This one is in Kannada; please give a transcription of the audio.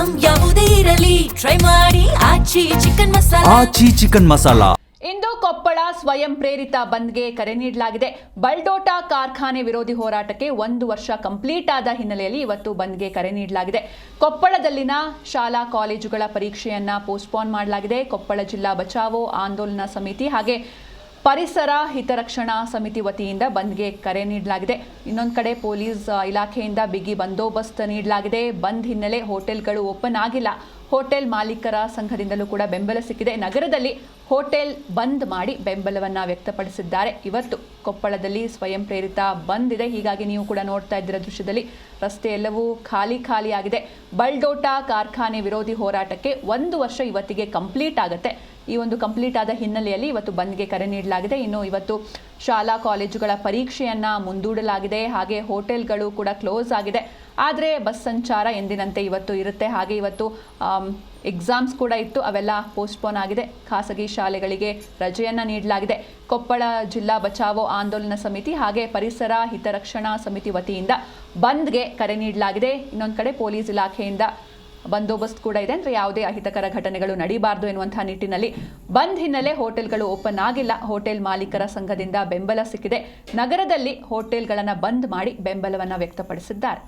ಐಟಂ ಯಾವುದೇ ಇರಲಿ ಟ್ರೈ ಮಾಡಿ ಆಚಿ ಚಿಕನ್ ಮಸಾಲಾ. ಆಚಿ ಚಿಕನ್ ಮಸಾಲಾ. ಇಂದು ಕೊಪ್ಪಳ ಸ್ವಯಂ ಪ್ರೇರಿತ ಬಂದ್ಗೆ ಕರೆ ನೀಡಲಾಗಿದೆ. ಬಲ್ಡೋಟಾ ಕಾರ್ಖಾನೆ ವಿರೋಧಿ ಹೋರಾಟಕ್ಕೆ 1 ವರ್ಷ ಕಂಪ್ಲೀಟ್ ಆದ ಹಿನ್ನೆಲೆಯಲ್ಲಿ ಇವತ್ತು ಬಂದ್ಗೆ ಕರೆ ನೀಡಲಾಗಿದೆ. ಕೊಪ್ಪಳದಲ್ಲಿನ ಶಾಲಾ ಕಾಲೇಜುಗಳ ಪರೀಕ್ಷೆಯನ್ನ ಪೋಸ್ಟ್ಪೋನ್ ಮಾಡಲಾಗಿದೆ. ಕೊಪ್ಪಳ ಜಿಲ್ಲಾ ಬಚಾವೋ ಆಂದೋಲನ ಸಮಿತಿ ಹಾಗೆ ಪರಿಸರ ಹಿತರಕ್ಷಣಾ ಸಮಿತಿ ವತಿಯಿಂದ ಬಂದ್ಗೆ ಕರೆ ನೀಡಲಾಗಿದೆ. ಇನ್ನೊಂದು ಕಡೆ ಪೊಲೀಸ್ ಇಲಾಖೆಯಿಂದ ಬಿಗಿ ಬಂದೋಬಸ್ತ್ ನೀಡಲಾಗಿದೆ. ಬಂದ್ ಹಿನ್ನೆಲೆ ಹೋಟೆಲ್ಗಳು ಓಪನ್ ಆಗಿಲ್ಲ. ಹೋಟೆಲ್ ಮಾಲೀಕರ ಸಂಘದಿಂದಲೂ ಕೂಡ ಬೆಂಬಲ ಸಿಕ್ಕಿದೆ. ನಗರದಲ್ಲಿ ಹೋಟೆಲ್ ಬಂದ್ ಮಾಡಿ ಬೆಂಬಲವನ್ನ ವ್ಯಕ್ತಪಡಿಸಿದ್ದಾರೆ. ಇವತ್ತು ಕೊಪ್ಪಳದಲ್ಲಿ ಸ್ವಯಂ ಪ್ರೇರಿತ ಬಂದ್ ಇದೆ. ಹೀಗಾಗಿ ನೀವು ಕೂಡ ನೋಡ್ತಾ ಇದ್ದೀರ ದೃಶ್ಯದಲ್ಲಿ ರಸ್ತೆ ಎಲ್ಲವೂ ಖಾಲಿ ಆಗಿದೆ. ಬಲ್ಡೋಟಾ ಕಾರ್ಖಾನೆ ವಿರೋಧಿ ಹೋರಾಟಕ್ಕೆ 1 ವರ್ಷ ಇವತ್ತಿಗೆ ಕಂಪ್ಲೀಟ್ ಆಗುತ್ತೆ. ಈ ಒಂದು ಕಂಪ್ಲೀಟ್ ಆದ ಹಿನ್ನೆಲೆಯಲ್ಲಿ ಇವತ್ತು ಬಂದ್ಗೆ ಕರೆ ನೀಡಲಾಗಿದೆ. ಇನ್ನು ಇವತ್ತು ಶಾಲಾ ಕಾಲೇಜುಗಳ ಪರೀಕ್ಷೆಯನ್ನ ಮುಂದೂಡಲಾಗಿದೆ. ಹಾಗೆ ಹೋಟೆಲ್ಗಳು ಕೂಡ ಕ್ಲೋಸ್ ಆಗಿದೆ. ಆದರೆ ಬಸ್ ಸಂಚಾರ ಎಂದಿನಂತೆ ಇವತ್ತು ಇರುತ್ತೆ. ಹಾಗೆ ಇವತ್ತು ಎಕ್ಸಾಮ್ಸ್ ಕೂಡ ಇತ್ತು, ಅವೆಲ್ಲ ಪೋಸ್ಟ್ಪೋನ್ ಆಗಿದೆ. ಖಾಸಗಿ ಶಾಲೆಗಳಿಗೆ ರಜೆಯನ್ನು ನೀಡಲಾಗಿದೆ. ಕೊಪ್ಪಳ ಜಿಲ್ಲಾ ಬಚಾವೋ ಆಂದೋಲನ ಸಮಿತಿ ಹಾಗೆ ಪರಿಸರ ಹಿತರಕ್ಷಣಾ ಸಮಿತಿ ವತಿಯಿಂದ ಬಂದ್ಗೆ ಕರೆ ನೀಡಲಾಗಿದೆ. ಇನ್ನೊಂದು ಕಡೆ ಪೊಲೀಸ್ ಇಲಾಖೆಯಿಂದ ಬಂದೋಬಸ್ತ್ ಕೂಡ ಇದೆ. ಅಂದರೆ ಯಾವುದೇ ಅಹಿತಕರ ಘಟನೆಗಳು ನಡೀಬಾರ್ದು ಎನ್ನುವಂತಹ ನಿಟ್ಟಿನಲ್ಲಿ ಬಂದ್ ಹಿನ್ನೆಲೆ ಹೋಟೆಲ್ಗಳು ಓಪನ್ ಆಗಿಲ್ಲ. ಹೋಟೆಲ್ ಮಾಲೀಕರ ಸಂಘದಿಂದ ಬೆಂಬಲ ಸಿಕ್ಕಿದೆ. ನಗರದಲ್ಲಿ ಹೋಟೆಲ್ಗಳನ್ನು ಬಂದ್ ಮಾಡಿ ಬೆಂಬಲವನ್ನು ವ್ಯಕ್ತಪಡಿಸಿದ್ದಾರೆ.